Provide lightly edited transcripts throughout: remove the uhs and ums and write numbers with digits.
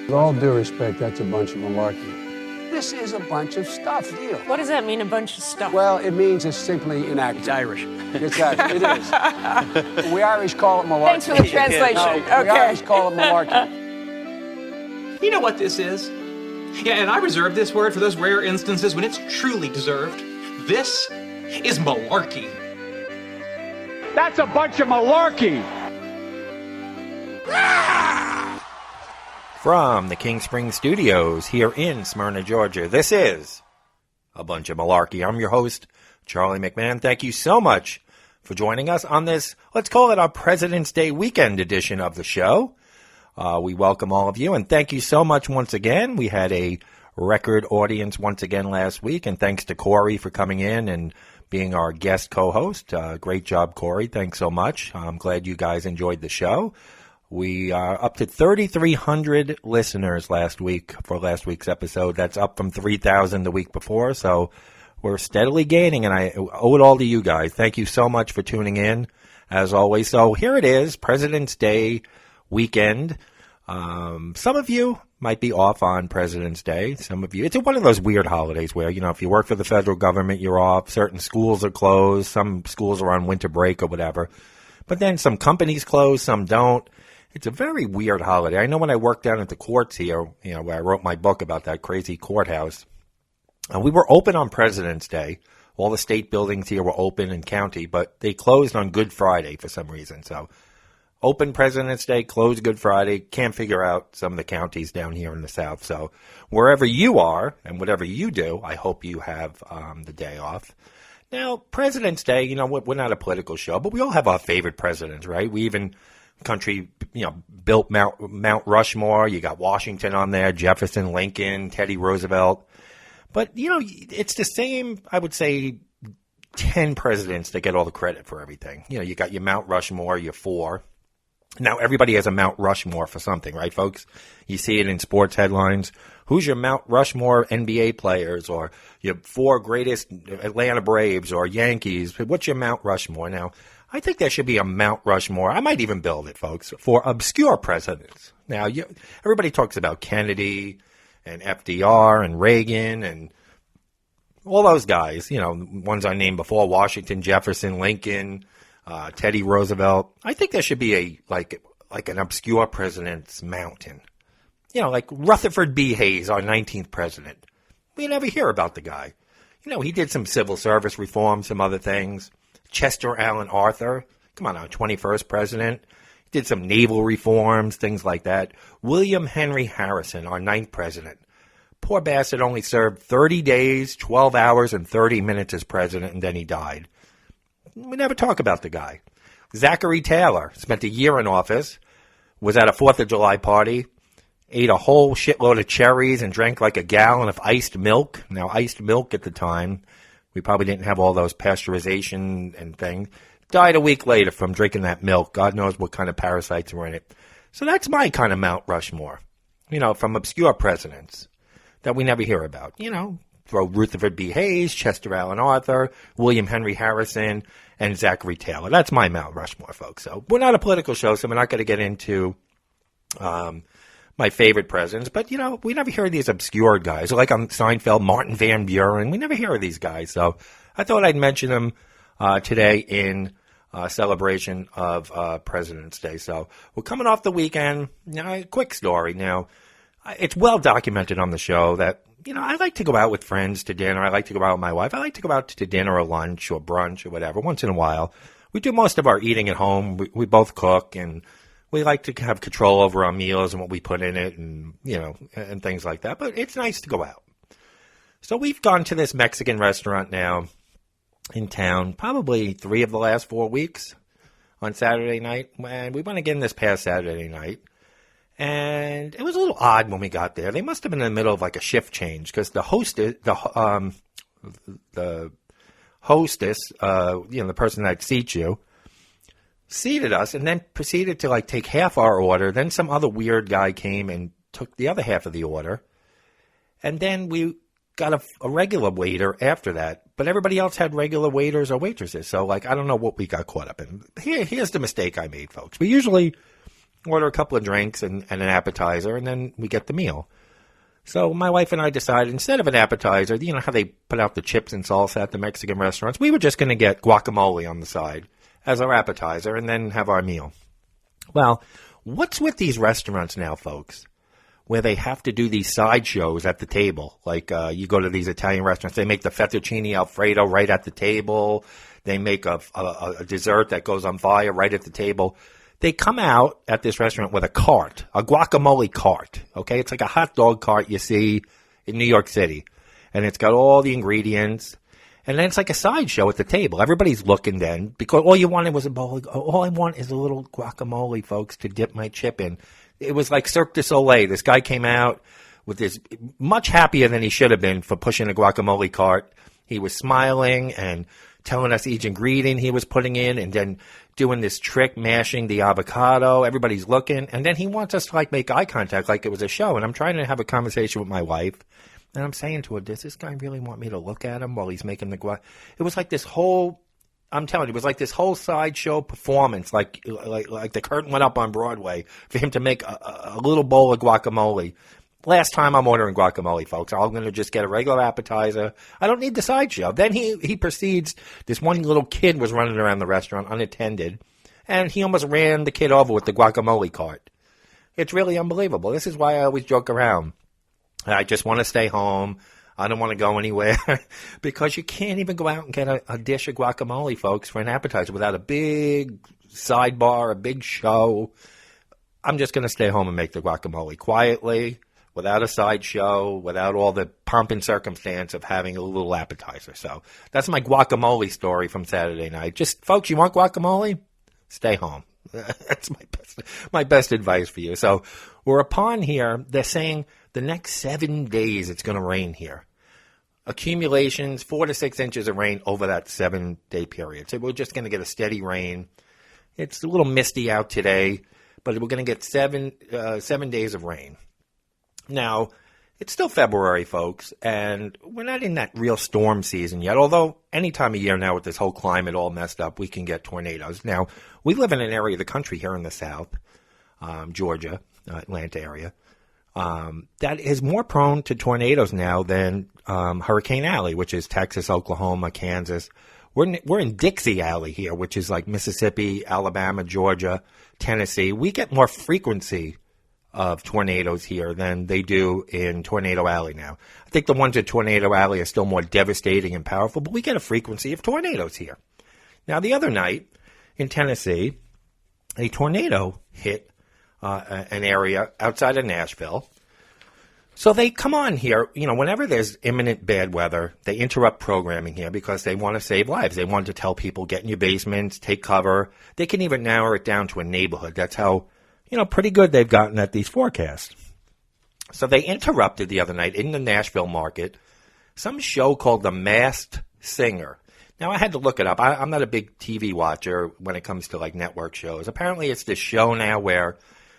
With all due respect, that's a bunch of malarkey. This is a bunch of stuff, deal. What does that mean, a bunch of stuff? Well, it means it's simply inaccurate. It's Irish. Exactly, it is. We Irish call it malarkey. Thanks for the translation. No, we Irish call it malarkey. You know what this is? Yeah, and I reserve this word for those rare instances when it's truly deserved. This is malarkey. That's a bunch of malarkey. From the King Spring Studios here in Smyrna, Georgia, this is A Bunch of Malarkey. I'm your host, Charlie McMahon. Thank you so much for joining us on this, let's call it our President's Day weekend edition of the show. We welcome all of you, and thank you so much once again. We had a record audience once again last week, and thanks to Corey for coming in and being our guest co-host. Great job, Corey. Thanks so much. I'm glad you guys enjoyed the show. We are up to 3,300 listeners last week for last week's episode. That's up from 3,000 the week before, so we're steadily gaining, and I owe it all to you guys. Thank you so much for tuning in, as always. So here it is, President's Day weekend. Some of you might be off on President's Day. Some of you, it's one of those weird holidays where, you know, if you work for the federal government, you're off. Certain schools are closed. Some schools are on winter break or whatever. But then some companies close, some don't. It's a very weird holiday. I know when I worked down at the courts here, you know, where I wrote my book about that crazy courthouse, we were open on President's Day. All the state buildings here were open in county, but they closed on Good Friday for some reason. So open President's Day, closed Good Friday. Can't figure out some of the counties down here in the South. So wherever you are and whatever you do, I hope you have the day off. Now, President's Day, you know, we're not a political show, but we all have our favorite presidents, right? We even country, you know, built Mount Rushmore. You got Washington on there, Jefferson, Lincoln, Teddy Roosevelt. But, you know, it's the same, I would say, 10 presidents that get all the credit for everything. You know, you got your Mount Rushmore, your four. Now, everybody has a Mount Rushmore for something, right, folks? You see it in sports headlines. Who's your Mount Rushmore NBA players, or your four greatest Atlanta Braves or Yankees? What's your Mount Rushmore? Now, I think there should be a Mount Rushmore. I might even build it, folks, for obscure presidents. Now, everybody talks about Kennedy and FDR and Reagan and all those guys, you know, ones I named before, Washington, Jefferson, Lincoln, Teddy Roosevelt. I think there should be like an obscure president's mountain. You know, like Rutherford B. Hayes, our 19th president. We never hear about the guy. You know, he did some civil service reform, some other things. Chester Alan Arthur, come on, our 21st president. He did some naval reforms, things like that. William Henry Harrison, our 9th president. Poor bastard only served 30 days, 12 hours, and 30 minutes as president, and then he died. We never talk about the guy. Zachary Taylor spent a year in office, was at a 4th of July party, ate a whole shitload of cherries and drank like a gallon of iced milk. Now, iced milk at the time, we probably didn't have all those pasteurization and things. Died a week later from drinking that milk. God knows what kind of parasites were in it. So that's my kind of Mount Rushmore, you know, from obscure presidents that we never hear about. You know, throw Rutherford B. Hayes, Chester Alan Arthur, William Henry Harrison, and Zachary Taylor. That's my Mount Rushmore, folks. So we're not a political show, so we're not going to get into my favorite presidents. But, you know, we never hear of these obscure guys. Like on Seinfeld, Martin Van Buren. We never hear of these guys. So I thought I'd mention them today in celebration of President's Day. So we're coming off the weekend. Now, a quick story. Now, it's well documented on the show that, you know, I like to go out with friends to dinner. I like to go out with my wife. I like to go out to dinner or lunch or brunch or whatever once in a while. We do most of our eating at home. We both cook, and we like to have control over our meals and what we put in it, and, you know, and things like that. But it's nice to go out. So we've gone to this Mexican restaurant now in town, probably 3 of the last 4 weeks on Saturday night. And we went again this past Saturday night. And it was a little odd when we got there. They must have been in the middle of like a shift change, because the hostess, you know, the person that seats you, seated us and then proceeded to like take half our order. Then some other weird guy came and took the other half of the order. And then we got a regular waiter after that. But everybody else had regular waiters or waitresses. So, like, I don't know what we got caught up in. Here's the mistake I made, folks. We usually order a couple of drinks and an appetizer, and then we get the meal. So my wife and I decided instead of an appetizer, you know how they put out the chips and salsa at the Mexican restaurants, we were just going to get guacamole on the side as our appetizer and then have our meal. Well, what's with these restaurants now, folks, where they have to do these side shows at the table? Like you go to these Italian restaurants, they make the fettuccine Alfredo right at the table. They make a dessert that goes on fire right at the table. They come out at this restaurant with a cart, a guacamole cart, okay? It's like a hot dog cart you see in New York City. And it's got all the ingredients. And then it's like a sideshow at the table. Everybody's looking then because all you wanted was a bowl. All I want is a little guacamole, folks, to dip my chip in. It was like Cirque du Soleil. This guy came out with this, much happier than he should have been for pushing a guacamole cart. He was smiling and telling us each ingredient he was putting in and then doing this trick, mashing the avocado. Everybody's looking. And then he wants us to like make eye contact like it was a show. And I'm trying to have a conversation with my wife. And I'm saying to her, does this guy really want me to look at him while he's making the guac? It was like this whole, I'm telling you, it was like this whole sideshow performance, like the curtain went up on Broadway for him to make a little bowl of guacamole. Last time I'm ordering guacamole, folks. I'm going to just get a regular appetizer. I don't need the sideshow. Then he proceeds, this one little kid was running around the restaurant unattended, and he almost ran the kid over with the guacamole cart. It's really unbelievable. This is why I always joke around. I just want to stay home. I don't want to go anywhere because you can't even go out and get a dish of guacamole, folks, for an appetizer without a big sidebar, a big show. I'm just going to stay home and make the guacamole quietly, without a sideshow, without all the pomp and circumstance of having a little appetizer. So that's my guacamole story from Saturday night. Just, folks, you want guacamole? Stay home. That's my best advice for you. So we're upon here. They're saying the next 7 days it's going to rain here. Accumulations, 4 to 6 inches of rain over that 7-day period. So we're just going to get a steady rain. It's a little misty out today, but we're going to get 7 days of rain. Now, it's still February, folks, and we're not in that real storm season yet, although any time of year now with this whole climate all messed up, we can get tornadoes. Now, we live in an area of the country here in the south, Georgia, Atlanta area, that is more prone to tornadoes now than Hurricane Alley, which is Texas, Oklahoma, Kansas. We're in Dixie Alley here, which is like Mississippi, Alabama, Georgia, Tennessee. We get more frequency of tornadoes here than they do in Tornado Alley now. I think the ones at Tornado Alley are still more devastating and powerful, but we get a frequency of tornadoes here. Now, the other night in Tennessee, a tornado hit an area outside of Nashville. So they come on here, you know, whenever there's imminent bad weather, they interrupt programming here because they want to save lives. They want to tell people, get in your basements, take cover. They can even narrow it down to a neighborhood. That's how, you know, pretty good they've gotten at these forecasts. So they interrupted the other night in the Nashville market some show called The Masked Singer. Now, I had to look it up. I'm not a big TV watcher when it comes to, like, network shows. Apparently, it's this show now where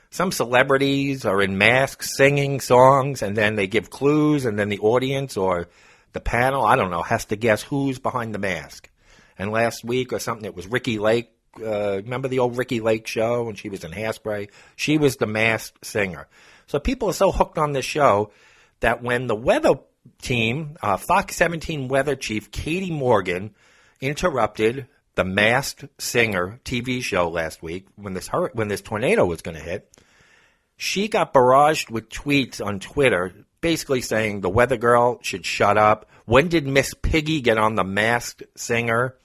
some celebrities are in masks singing songs, and then they give clues, and then the audience or the panel, I don't know, has to guess who's behind the mask. And last week or something, it was Ricky Lake. Remember the old Ricky Lake show when she was in Hairspray? She was the Masked Singer. So people are so hooked on this show that when the weather team, Fox 17 weather chief Katie Morgan, interrupted the Masked Singer TV show last week when this tornado was going to hit, she got barraged with tweets on Twitter basically saying the weather girl should shut up. When did Miss Piggy get on the Masked Singer?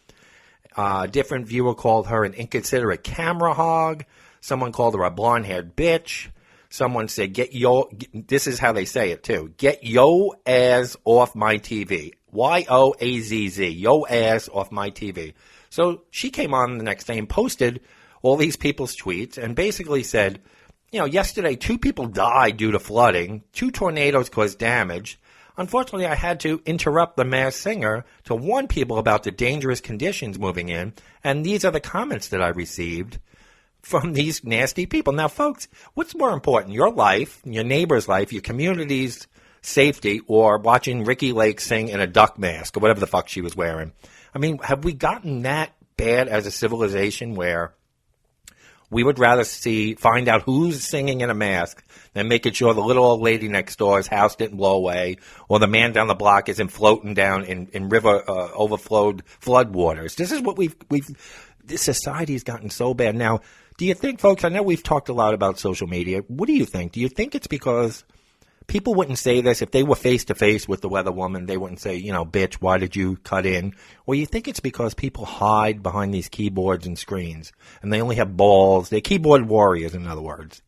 Different viewer called her an inconsiderate camera hog. Someone called her a blonde-haired bitch. Someone said, this is how they say it too, get yo ass off my TV. Y-O-A-Z-Z, yo ass off my TV. So she came on the next day and posted all these people's tweets and basically said, you know, yesterday 2 people died due to flooding, 2 tornadoes caused damage. Unfortunately, I had to interrupt the Masked Singer to warn people about the dangerous conditions moving in, and these are the comments that I received from these nasty people. Now, folks, what's more important, your life, your neighbor's life, your community's safety, or watching Ricky Lake sing in a duck mask or whatever the fuck she was wearing? I mean, have we gotten that bad as a civilization where We would rather find out who's singing in a mask than making sure the little old lady next door's house didn't blow away or the man down the block isn't floating down in river overflowed floodwaters. This is what this society's gotten so bad. Now, do you think, folks, I know we've talked a lot about social media. What do you think? Do you think it's because people wouldn't say this if they were face-to-face with the weather woman? They wouldn't say, bitch, why did you cut in? Or you think it's because people hide behind these keyboards and screens, and they only have balls? They're keyboard warriors, in other words.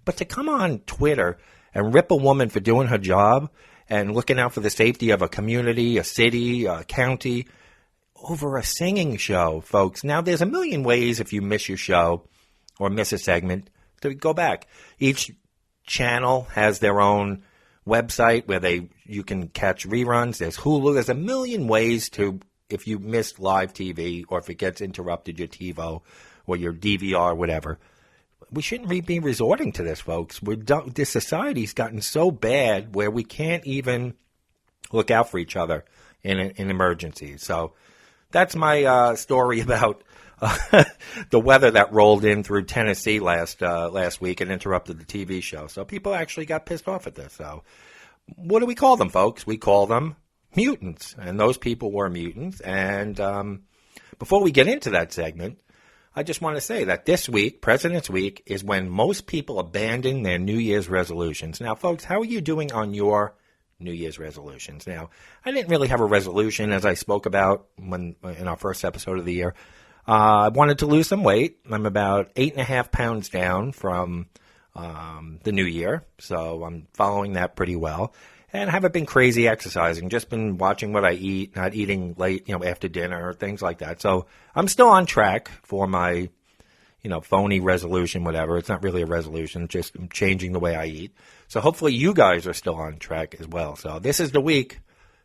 But to come on Twitter and rip a woman for doing her job and looking out for the safety of a community, a city, a county, over a singing show, folks. Now, there's a million ways if you miss your show or miss a segment to go back. Each channel has their own website where you can catch reruns. There's Hulu. There's a million ways to, if you missed live TV or if it gets interrupted, your TiVo or your DVR, whatever. We shouldn't be resorting to this, folks. This society's gotten so bad where we can't even look out for each other in emergencies. So that's my story about the weather that rolled in through Tennessee last week and interrupted the TV show. So people actually got pissed off at this. So what do we call them, folks? We call them mutants. And those people were mutants. And before we get into that segment, I just want to say that this week, President's Week, is when most people abandon their New Year's resolutions. Now, folks, how are you doing on your New Year's resolutions? Now, I didn't really have a resolution, as I spoke about in our first episode of the year. I wanted to lose some weight. I'm about 8.5 pounds down from the new year, so I'm following that pretty well. And I haven't been crazy exercising, just been watching what I eat, not eating late, after dinner, things like that. So I'm still on track for my, phony resolution, whatever. It's not really a resolution, just changing the way I eat. So hopefully you guys are still on track as well. So this is the week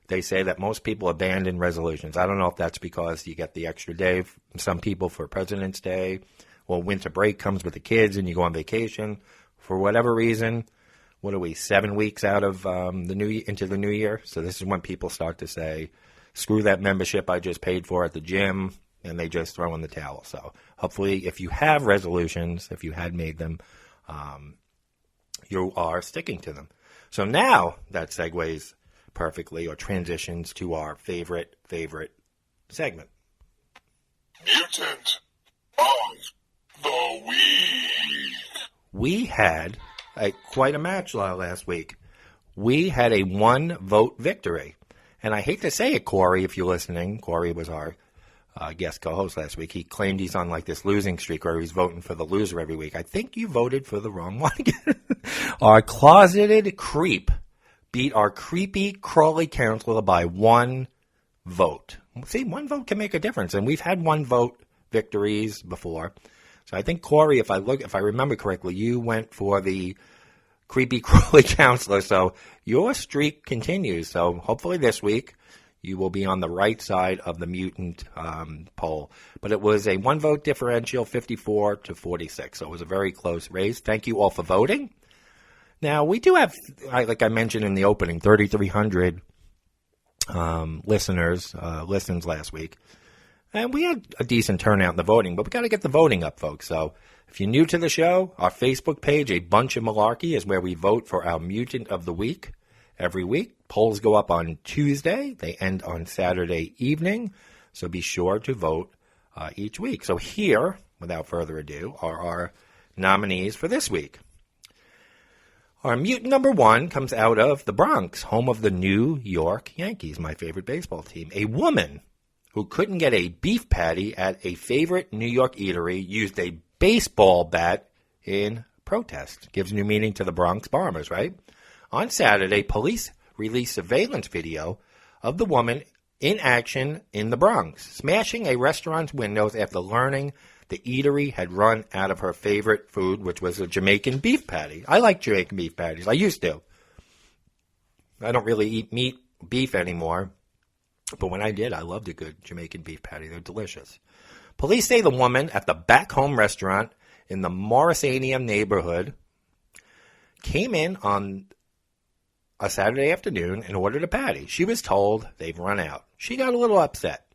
they say that most people abandon resolutions. I don't know if that's because you get the extra day, some people for President's Day, or winter break comes with the kids and you go on vacation. For whatever reason, what are we, 7 weeks out of into the new year? So this is when people start to say, screw that membership I just paid for at the gym, and they just throw in the towel. So hopefully if you have resolutions, if you had made them, you are sticking to them. So now that segues perfectly or transitions to our favorite segment. Mutant of the Week. We had quite a match last week. We had a 1-vote victory. And I hate to say it, Corey, if you're listening. Corey was our guest co-host last week. He claimed he's on like this losing streak where he's voting for the loser every week. I think you voted for the wrong one. Our closeted creep beat our creepy, crawly counselor by 1 vote. See, 1 vote can make a difference, and we've had 1-vote victories before. So I think, Corey, if I remember correctly, you went for the creepy, crawly counselor. So your streak continues. So hopefully this week you will be on the right side of the mutant poll. But it was a 1-vote differential, 54 to 46. So it was a very close race. Thank you all for voting. Now, we do have, like I mentioned in the opening, 3,300 listens last week. And we had a decent turnout in the voting, but we got to get the voting up, folks. So if you're new to the show, our Facebook page, A Bunch of Malarkey, is where we vote for our Mutant of the Week every week. Polls go up on Tuesday. They end on Saturday evening. So be sure to vote each week. So here, without further ado, are our nominees for this week. Our mutant number 1 comes out of the Bronx, home of the New York Yankees, my favorite baseball team. A woman who couldn't get a beef patty at a favorite New York eatery used a baseball bat in protest. Gives new meaning to the Bronx Bombers, right? On Saturday, police released surveillance video of the woman in action in the Bronx, smashing a restaurant's windows after learning the eatery had run out of her favorite food, which was a Jamaican beef patty. I like Jamaican beef patties. I used to. I don't really eat beef anymore. But when I did, I loved a good Jamaican beef patty. They're delicious. Police say the woman at the Back Home restaurant in the Morrisanium neighborhood came in on a Saturday afternoon and ordered a patty. She was told they've run out. She got a little upset.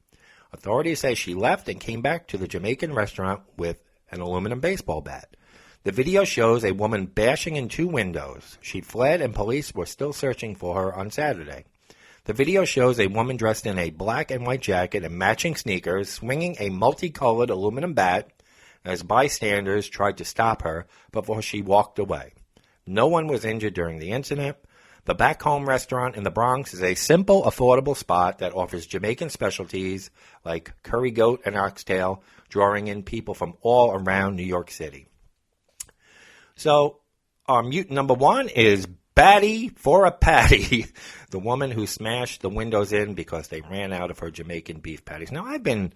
Authorities say she left and came back to the Jamaican restaurant with an aluminum baseball bat. The video shows a woman bashing in 2 windows. She fled and police were still searching for her on Saturday. The video shows a woman dressed in a black and white jacket and matching sneakers swinging a multicolored aluminum bat as bystanders tried to stop her before she walked away. No one was injured during the incident. The Back Home restaurant in the Bronx is a simple, affordable spot that offers Jamaican specialties like curry goat and oxtail, drawing in people from all around New York City. So, our mutant number 1 is Batty for a Patty, the woman who smashed the windows in because they ran out of her Jamaican beef patties. Now, I've been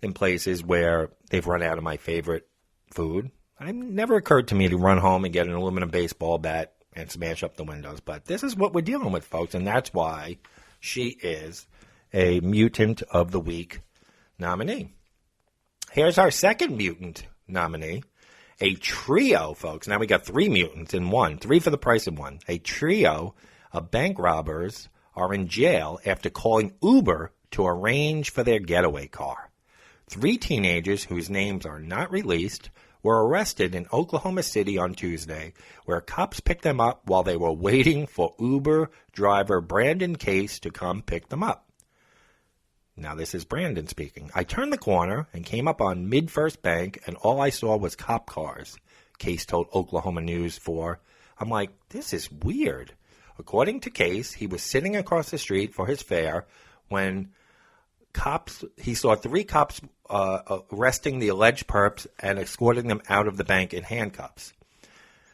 in places where they've run out of my favorite food. It never occurred to me to run home and get an aluminum baseball bat and smash up the windows. But this is what we're dealing with, folks, and that's why she is a Mutant of the Week nominee. Here's our second mutant nominee, a trio, folks. Now we got 3 mutants in one, 3 for the price of 1. A trio of bank robbers are in jail after calling Uber to arrange for their getaway car. 3 teenagers whose names are not released were arrested in Oklahoma City on Tuesday, where cops picked them up while they were waiting for Uber driver Brandon Case to come pick them up. Now this is Brandon speaking. I turned the corner and came up on Mid-First Bank, and all I saw was cop cars, Case told Oklahoma News 4. I'm like, this is weird. According to Case, he was sitting across the street for his fare when he saw 3 cops arresting the alleged perps and escorting them out of the bank in handcuffs.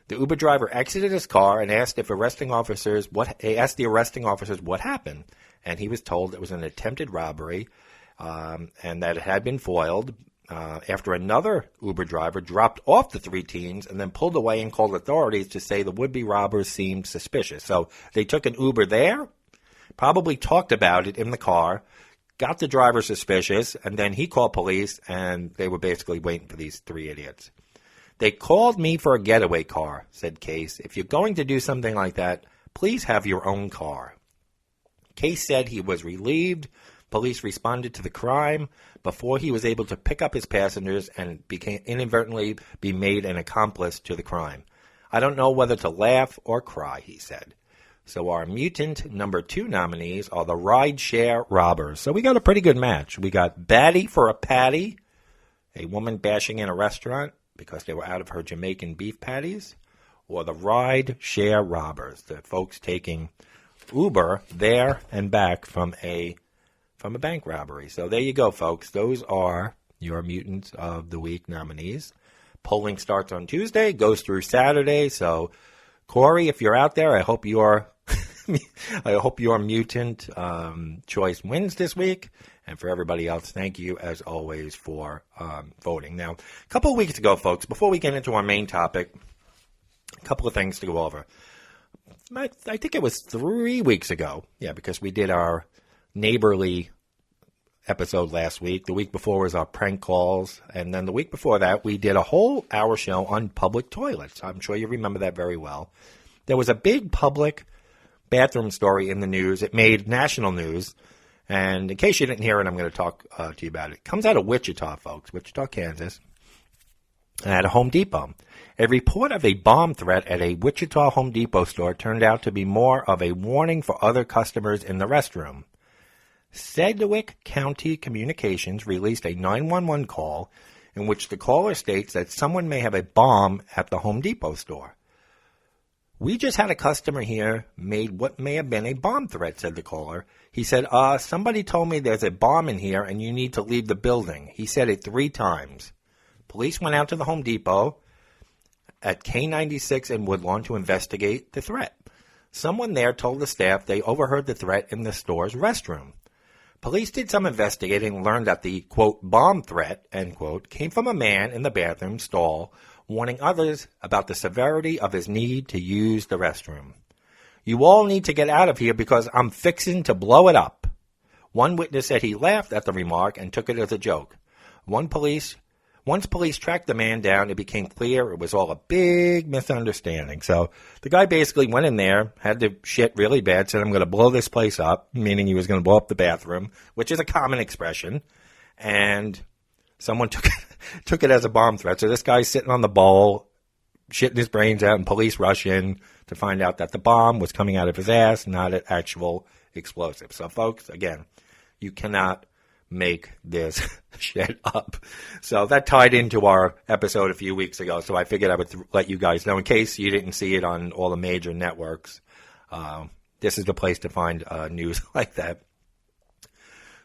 The Uber driver exited his car and asked the arresting officers what happened, and he was told it was an attempted robbery and that it had been foiled after another Uber driver dropped off the 3 teens and then pulled away and called authorities to say the would-be robbers seemed suspicious. So they took an Uber there, probably talked about it in the car, got the driver suspicious, and then he called police, and they were basically waiting for these 3 idiots. They called me for a getaway car, said Case. If you're going to do something like that, please have your own car. Case said he was relieved police responded to the crime before he was able to pick up his passengers and inadvertently be made an accomplice to the crime. I don't know whether to laugh or cry, he said. So our mutant number 2 nominees are the rideshare robbers. So we got a pretty good match. We got Batty for a Patty, a woman bashing in a restaurant because they were out of her Jamaican beef patties, or the rideshare robbers, the folks taking Uber there and back from a bank robbery. So there you go, folks. Those are your Mutants of the Week nominees. Polling starts on Tuesday, goes through Saturday. So, Corey, if you're out there, I hope your mutant choice wins this week. And for everybody else, thank you, as always, for voting. Now, a couple of weeks ago, folks, before we get into our main topic, a couple of things to go over. I think it was 3 weeks ago, because we did our neighborly episode last week. The week before was our prank calls. And then the week before that, we did a whole hour show on public toilets. I'm sure you remember that very well. There was a big public bathroom story in the news. It made national news. And in case you didn't hear it, I'm going to talk to you about it. It comes out of Wichita, folks, Wichita, Kansas, at a Home Depot. A report of a bomb threat at a Wichita Home Depot store turned out to be more of a warning for other customers in the restroom. Sedgwick County Communications released a 911 call in which the caller states that someone may have a bomb at the Home Depot store. We just had a customer here made what may have been a bomb threat, said the caller. He said, somebody told me there's a bomb in here and you need to leave the building. He said it 3 times. Police went out to the Home Depot at K96 in Woodlawn to investigate the threat. Someone there told the staff they overheard the threat in the store's restroom. Police did some investigating and learned that the, quote, bomb threat, end quote, came from a man in the bathroom stall warning others about the severity of his need to use the restroom. You all need to get out of here because I'm fixing to blow it up. One witness said he laughed at the remark and took it as a joke. Once police tracked the man down, it became clear it was all a big misunderstanding. So the guy basically went in there, had the shit really bad, said, I'm going to blow this place up, meaning he was going to blow up the bathroom, which is a common expression. And someone took it. took it as a bomb threat. So this guy's sitting on the bowl, shitting his brains out, and police rush in to find out that the bomb was coming out of his ass, not an actual explosive. So, folks, again, you cannot make this shit up. So that tied into our episode a few weeks ago. So I figured I would let you guys know in case you didn't see it on all the major networks. This is the place to find news like that.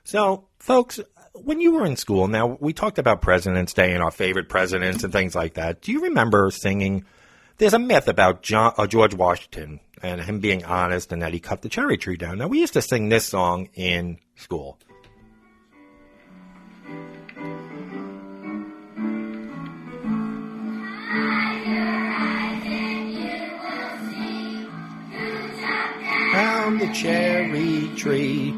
So, folks, when you were in school, now we talked about President's Day and our favorite presidents and things like that. Do you remember singing? There's a myth about George Washington and him being honest and that he cut the cherry tree down. Now, we used to sing this song in school. Down the cherry tree.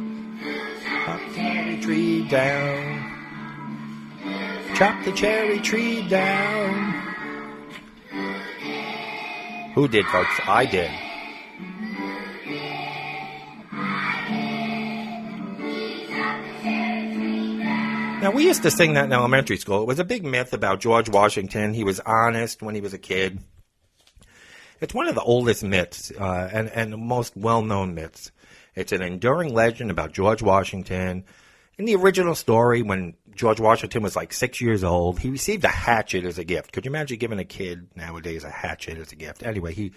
Chop the cherry tree down. Chop the cherry tree down. Who did, folks? I did. Now, we used to sing that in elementary school. It was a big myth about George Washington. He was honest when he was a kid. It's one of the oldest myths and the most well-known myths. It's an enduring legend about George Washington. In the original story, when George Washington was like 6 years old, he received a hatchet as a gift. Could you imagine giving a kid nowadays a hatchet as a gift? Anyway, he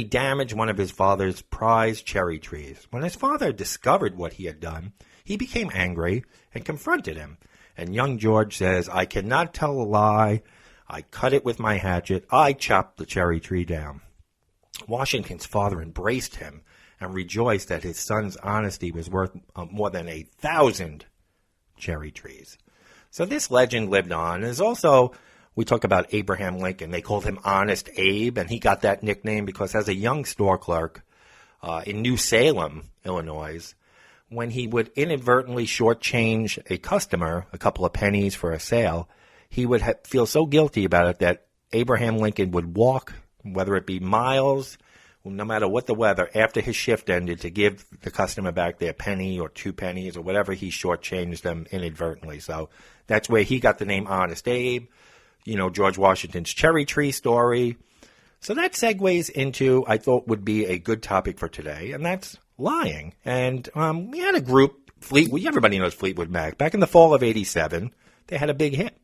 damaged one of his father's prized cherry trees. When his father discovered what he had done, he became angry and confronted him. And young George says, "I cannot tell a lie. I cut it with my hatchet. I chopped the cherry tree down." Washington's father embraced him and rejoiced that his son's honesty was worth more than 1,000 cherry trees. So this legend lived on. There's also, we talk about Abraham Lincoln. They called him Honest Abe, and he got that nickname because as a young store clerk in New Salem, Illinois, when he would inadvertently shortchange a customer a couple of pennies for a sale, he would feel so guilty about it that Abraham Lincoln would walk, whether it be miles, no matter what the weather, after his shift ended to give the customer back their penny or 2 pennies or whatever he shortchanged them inadvertently. So that's where he got the name Honest Abe, you know, George Washington's cherry tree story. So that segues into, I thought would be a good topic for today, and that's lying. And we had a group, Fleetwood, everybody knows Fleetwood Mac. Back in the fall of '87, they had a big hit.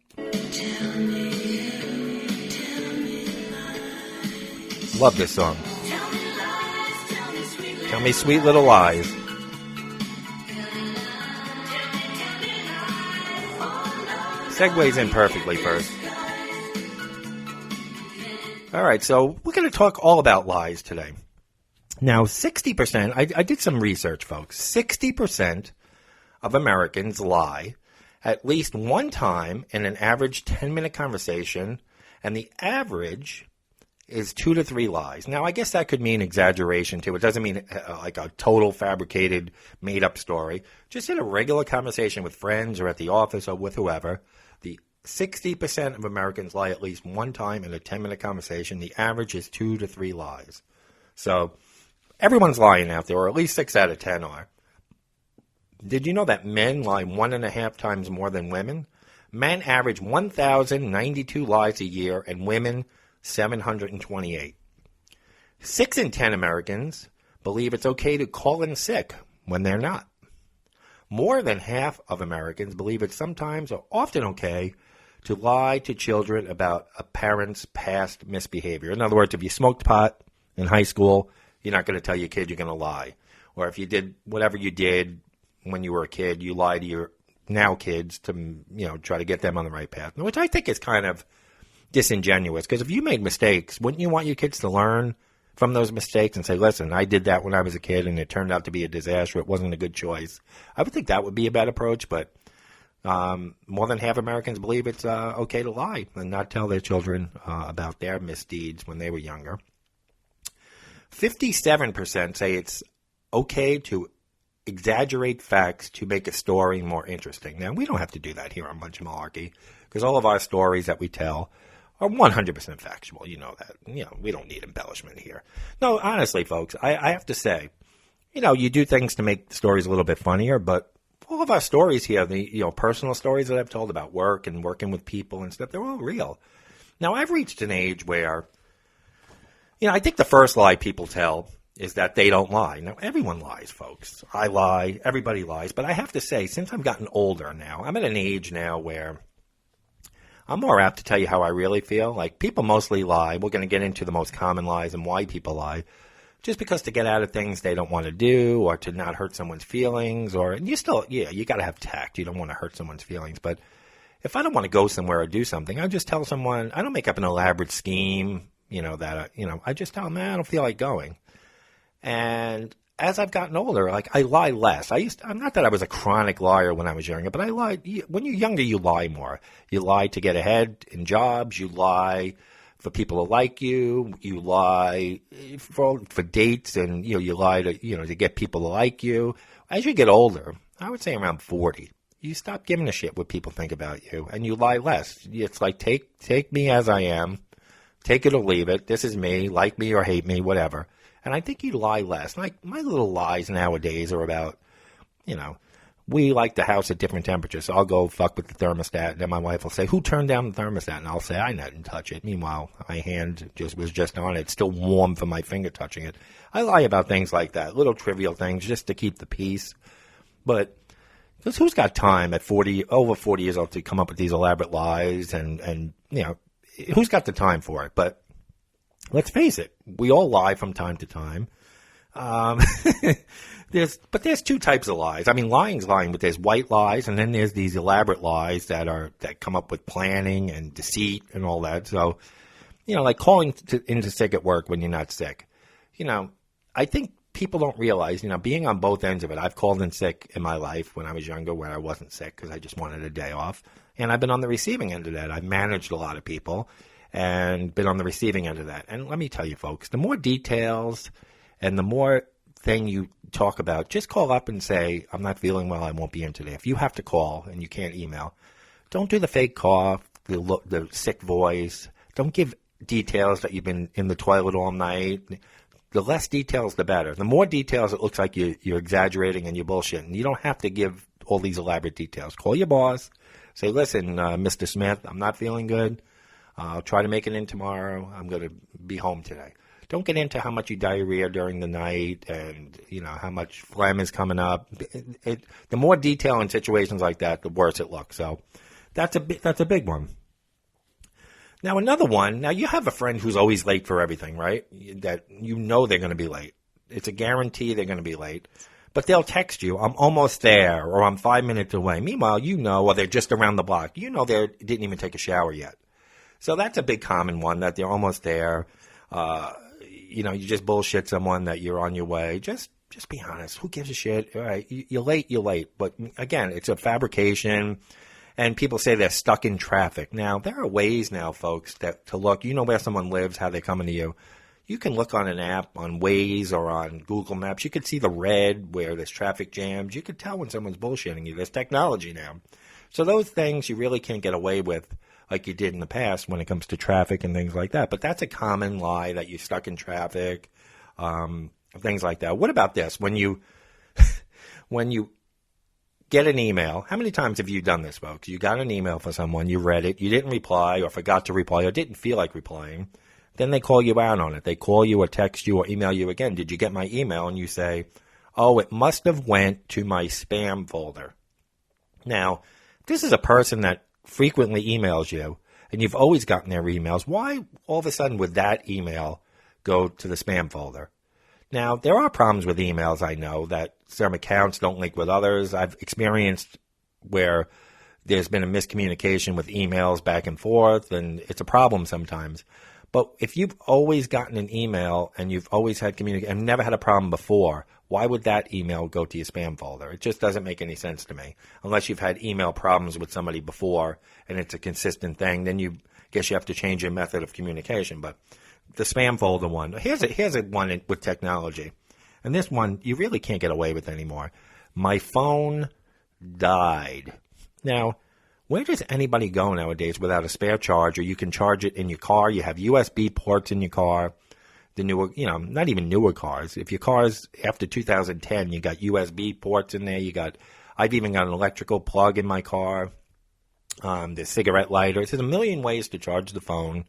Love this song. Tell me sweet little lies. Segues in perfectly first. All right, so we're going to talk all about lies today. Now, 60%, I did some research, folks. 60% of Americans lie at least one time in an average 10-minute conversation, and the average is 2 to 3 lies. Now, I guess that could mean exaggeration, too. It doesn't mean like a total fabricated, made-up story. Just in a regular conversation with friends or at the office or with whoever, the 60% of Americans lie at least one time in a 10-minute conversation. The average is 2 to 3 lies. So everyone's lying out there, or at least 6 out of 10 are. Did you know that men lie 1.5 times more than women? Men average 1,092 lies a year, and women 728. 6 in 10 Americans believe it's okay to call in sick when they're not. More than half of Americans believe it's sometimes or often okay to lie to children about a parent's past misbehavior. In other words, if you smoked pot in high school, you're not going to tell your kid you're going to lie. Or if you did whatever you did when you were a kid, you lie to your now kids to, you know, try to get them on the right path, which I think is kind of disingenuous, because if you made mistakes, wouldn't you want your kids to learn from those mistakes and say, listen, I did that when I was a kid and it turned out to be a disaster, it wasn't a good choice? I would think that would be a bad approach, but more than half Americans believe it's okay to lie and not tell their children about their misdeeds when they were younger. 57% say it's okay to exaggerate facts to make a story more interesting. Now, we don't have to do that here on Bunch of Malarkey, because all of our stories that we tell are 100% factual. You know that. You know, we don't need embellishment here. No, honestly, folks, I have to say, you know, you do things to make the stories a little bit funnier, but all of our stories here, the personal stories that I've told about work and working with people and stuff, they're all real. Now, I've reached an age where, I think the first lie people tell is that they don't lie. Now, everyone lies, folks. I lie. Everybody lies. But I have to say, since I've gotten older now, I'm at an age now where I'm more apt to tell you how I really feel. Like, people mostly lie. We're going to get into the most common lies and why people lie. Just because to get out of things they don't want to do or to not hurt someone's feelings and you got to have tact. You don't want to hurt someone's feelings. But if I don't want to go somewhere or do something, I just tell someone, I don't make up an elaborate scheme, I just tell them, I don't feel like going. And as I've gotten older, like, I lie less. I'm not that I was a chronic liar when I was younger, but I lied. When you're younger, you lie more. You lie to get ahead in jobs. You lie for people to like you. You lie for dates, and you lie to get people to like you. As you get older, I would say around 40, you stop giving a shit what people think about you, and you lie less. It's like, take me as I am, take it or leave it. This is me, like me or hate me, whatever. And I think you lie less. Like, my little lies nowadays are about, we like the house at different temperatures. So I'll go fuck with the thermostat, and then my wife will say, who turned down the thermostat? And I'll say, I didn't touch it. Meanwhile, my hand was just on it. It's still warm from my finger touching it. I lie about things like that, little trivial things, just to keep the peace. But because who's got time at over 40 years old to come up with these elaborate lies and who's got the time for it? But let's face it, we all lie from time to time. There's two types of lies. I mean, lying's lying, but there's white lies, and then there's these elaborate lies that come up with planning and deceit and all that. So, like calling in sick at work when you're not sick. I think people don't realize, being on both ends of it. I've called in sick in my life when I was younger, when I wasn't sick because I just wanted a day off, and I've been on the receiving end of that. I've managed a lot of people and been on the receiving end of that. And let me tell you, folks, the more details and the more thing you talk about, just call up and say, I'm not feeling well, I won't be in today. If you have to call and you can't email, don't do the fake cough, the sick voice. Don't give details that you've been in the toilet all night. The less details, the better. The more details, it looks like you're exaggerating and you're bullshitting. You don't have to give all these elaborate details. Call your boss. Say, listen, Mr. Smith, I'm not feeling good. I'll try to make it in tomorrow. I'm going to be home today. Don't get into how much you diarrhea during the night and, how much phlegm is coming up. The more detail in situations like that, the worse it looks. So that's a big one. Now, another one. Now, you have a friend who's always late for everything, right? That they're going to be late. It's a guarantee they're going to be late. But they'll text you, I'm almost there, or I'm 5 minutes away. Meanwhile, or they're just around the block. They didn't even take a shower yet. So that's a big common one, that they're almost there. You just bullshit someone that you're on your way. Just be honest. Who gives a shit? All right, you're late. But again, it's a fabrication. And people say they're stuck in traffic. Now, there are ways now, folks, to look. Where someone lives, how they're coming to you. You can look on an app, on Waze or on Google Maps. You could see the red where there's traffic jams. You could tell when someone's bullshitting you. There's technology now. So those things you really can't get away with like you did in the past when it comes to traffic and things like that. But that's a common lie, that you're stuck in traffic, things like that. What about this? When you get an email, how many times have you done this, folks? You got an email from someone, you read it, you didn't reply or forgot to reply or didn't feel like replying. Then they call you out on it. They call you or text you or email you again. Did you get my email? And you say, oh, it must have went to my spam folder. Now, this is a person that frequently emails you, and you've always gotten their emails. Why all of a sudden would that email go to the spam folder? Now, there are problems with emails, I know, that some accounts don't link with others. I've experienced where there's been a miscommunication with emails back and forth, and it's a problem sometimes. But if you've always gotten an email and you've always had communication and never had a problem before, why would that email go to your spam folder? It just doesn't make any sense to me. Unless you've had email problems with somebody before and it's a consistent thing, then you have to change your method of communication. But the spam folder one, here's a one with technology. And this one you really can't get away with anymore. My phone died. Now, where does anybody go nowadays without a spare charger? You can charge it in your car. You have USB ports in your car. The newer, not even newer cars. If your car's after 2010, you got USB ports in there. You got I've even got an electrical plug in my car. There's cigarette lighters. There's a million ways to charge the phone.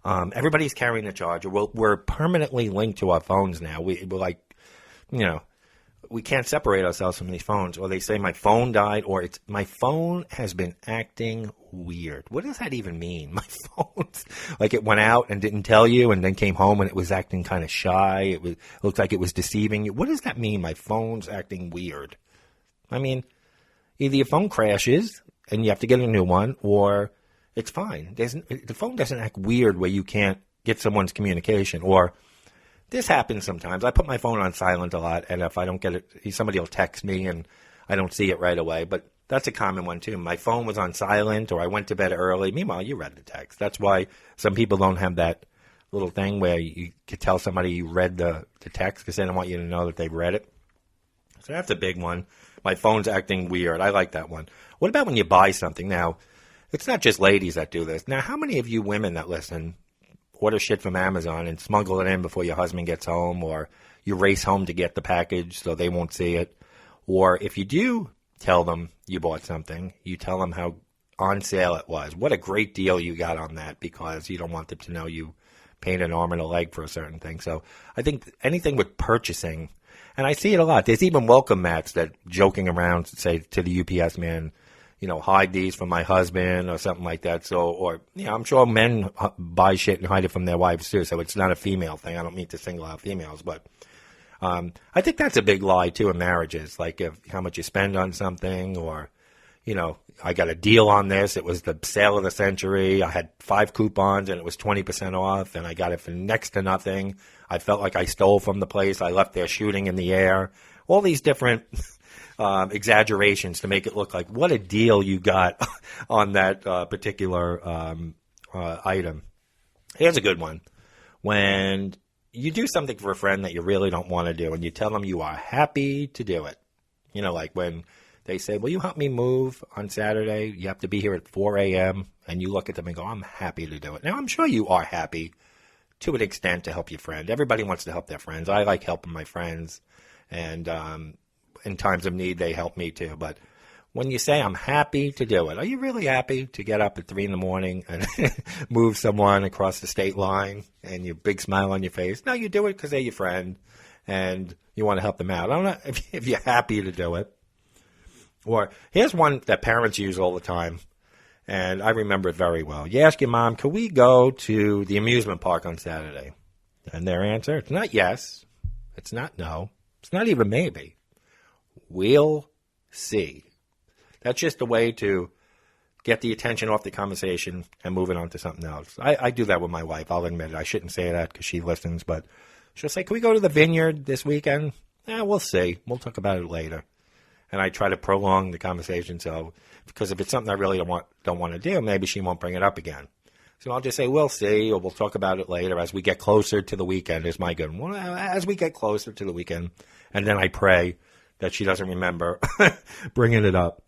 Everybody's carrying a charger. We're permanently linked to our phones now. We're like, we can't separate ourselves from these phones. Or they say my phone died, or my phone has been acting weird. What does that even mean? My phone's like it went out and didn't tell you, and then came home and it was acting kind of shy. It looked like it was deceiving you. What does that mean? My phone's acting weird. I mean, either your phone crashes and you have to get a new one, or it's fine. The phone doesn't act weird where you can't get someone's communication. Or this happens sometimes. I put my phone on silent a lot, and if I don't get it, somebody will text me and I don't see it right away. But that's a common one too. My phone was on silent, or I went to bed early. Meanwhile, you read the text. That's why some people don't have that little thing where you could tell somebody you read the text, because they don't want you to know that they've read it. So that's a big one. My phone's acting weird. I like that one. What about when you buy something? Now, it's not just ladies that do this. Now, how many of you women that listen order shit from Amazon and smuggle it in before your husband gets home, or you race home to get the package so they won't see it? Or if you do tell them you bought something, you tell them how on sale it was. What a great deal you got on that, because you don't want them to know you paid an arm and a leg for a certain thing. So I think anything with purchasing, and I see it a lot. There's even welcome mats that joking around say to the UPS man, hide these from my husband or something like that. So, or, I'm sure men buy shit and hide it from their wives too. So it's not a female thing. I don't mean to single out females, but I think that's a big lie too in marriages. Like how much you spend on something, or, I got a deal on this. It was the sale of the century. I had 5 coupons and it was 20% off, and I got it for next to nothing. I felt like I stole from the place. I left there shooting in the air. All these different exaggerations to make it look like what a deal you got on that particular item. Here's a good one. When you do something for a friend that you really don't want to do, and you tell them you are happy to do it. Like when they say, will you help me move on Saturday? You have to be here at 4 a.m. And you look at them and go, I'm happy to do it. Now, I'm sure you are happy to an extent to help your friend. Everybody wants to help their friends. I like helping my friends. And in times of need, they help me too. But when you say, I'm happy to do it, are you really happy to get up at 3 a.m. and move someone across the state line and your big smile on your face? No, you do it because they're your friend and you want to help them out. I don't know if you're happy to do it. Or here's one that parents use all the time, and I remember it very well. You ask your mom, can we go to the amusement park on Saturday? And their answer, it's not yes. It's not no. It's not even maybe. We'll see. That's just a way to get the attention off the conversation and move it on to something else. I do that with my wife. I'll admit it. I shouldn't say that because she listens, but she'll say, can we go to the vineyard this weekend? We'll see. We'll talk about it later. And I try to prolong the conversation, because if it's something I really don't want to do, maybe she won't bring it up again. So I'll just say, we'll see, or we'll talk about it later as we get closer to the weekend is my good one. Well, as we get closer to the weekend, and then I pray that she doesn't remember bringing it up.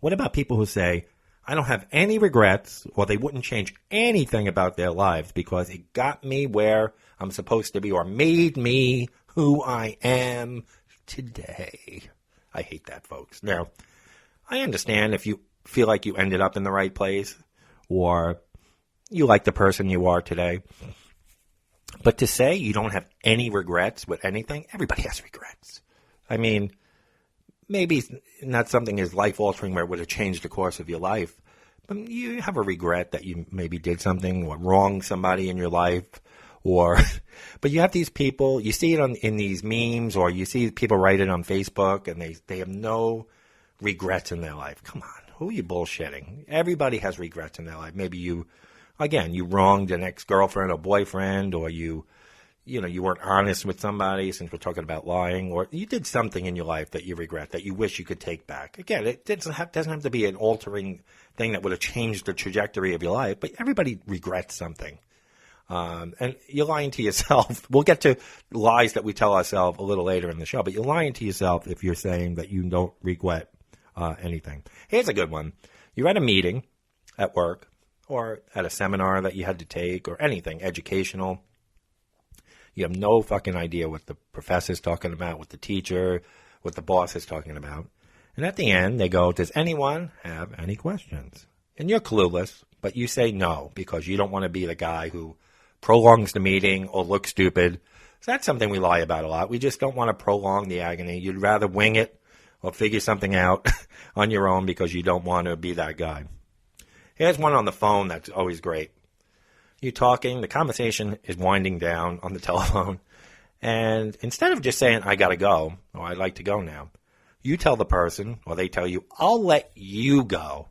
What about people who say, I don't have any regrets, or they wouldn't change anything about their lives because it got me where I'm supposed to be, or made me who I am today? I hate that, folks. Now, I understand if you feel like you ended up in the right place, or you like the person you are today. But to say you don't have any regrets with anything, everybody has regrets. I mean, maybe not something as life-altering where it would have changed the course of your life, but you have a regret that you maybe did something or wronged somebody in your life. But you have these people, you see it in these memes, or you see people write it on Facebook, and they have no regrets in their life. Come on, who are you bullshitting? Everybody has regrets in their life. Maybe you wronged an ex-girlfriend or boyfriend, or you weren't honest with somebody, since we're talking about lying, or you did something in your life that you regret, that you wish you could take back. Again, it doesn't have to be an altering thing that would have changed the trajectory of your life, but everybody regrets something. And you're lying to yourself. We'll get to lies that we tell ourselves a little later in the show, but you're lying to yourself if you're saying that you don't regret anything. Here's a good one. You're at a meeting at work, or at a seminar that you had to take, or anything educational. You have no fucking idea what the professor's talking about, what the teacher, what the boss is talking about. And at the end, they go, does anyone have any questions? And you're clueless, but you say no because you don't want to be the guy who prolongs the meeting or looks stupid. So that's something we lie about a lot. We just don't want to prolong the agony. You'd rather wing it or figure something out on your own because you don't want to be that guy. Here's one on the phone that's always great. You're talking, the conversation is winding down on the telephone, and instead of just saying, I got to go, or I'd like to go now, you tell the person, or they tell you, I'll let you go.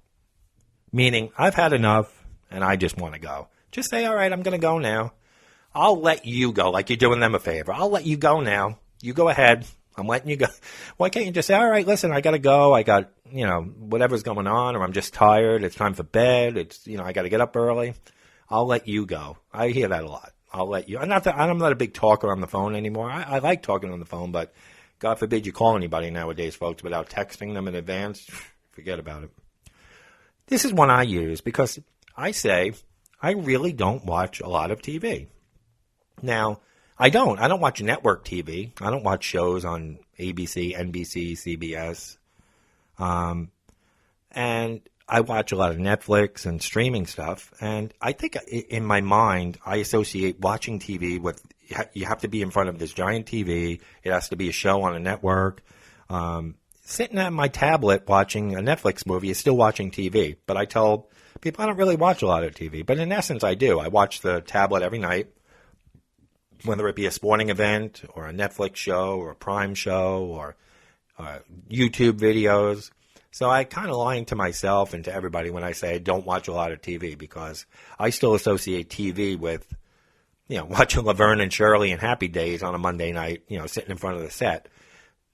Meaning, I've had enough, and I just want to go. Just say, all right, I'm going to go now. I'll let you go, like you're doing them a favor. I'll let you go now. You go ahead. I'm letting you go. Why can't you just say, all right, listen, I got to go. I got, whatever's going on, or I'm just tired. It's time for bed. It's, I got to get up early. I'll let you go. I hear that a lot. I'll let you. I'm not a big talker on the phone anymore. I like talking on the phone, but God forbid you call anybody nowadays, folks, without texting them in advance. Forget about it. This is one I use because I say I really don't watch a lot of TV. Now, I don't watch network TV. I don't watch shows on ABC, NBC, CBS. And I watch a lot of Netflix and streaming stuff. And I think in my mind, I associate watching TV with you have to be in front of this giant TV. It has to be a show on a network. Sitting at my tablet watching a Netflix movie is still watching TV. But I tell people I don't really watch a lot of TV. But in essence, I do. I watch the tablet every night, whether it be a sporting event or a Netflix show or a Prime show or YouTube videos. So I kind of lying to myself and to everybody when I say I don't watch a lot of TV because I still associate TV with, watching Laverne and Shirley and Happy Days on a Monday night, sitting in front of the set.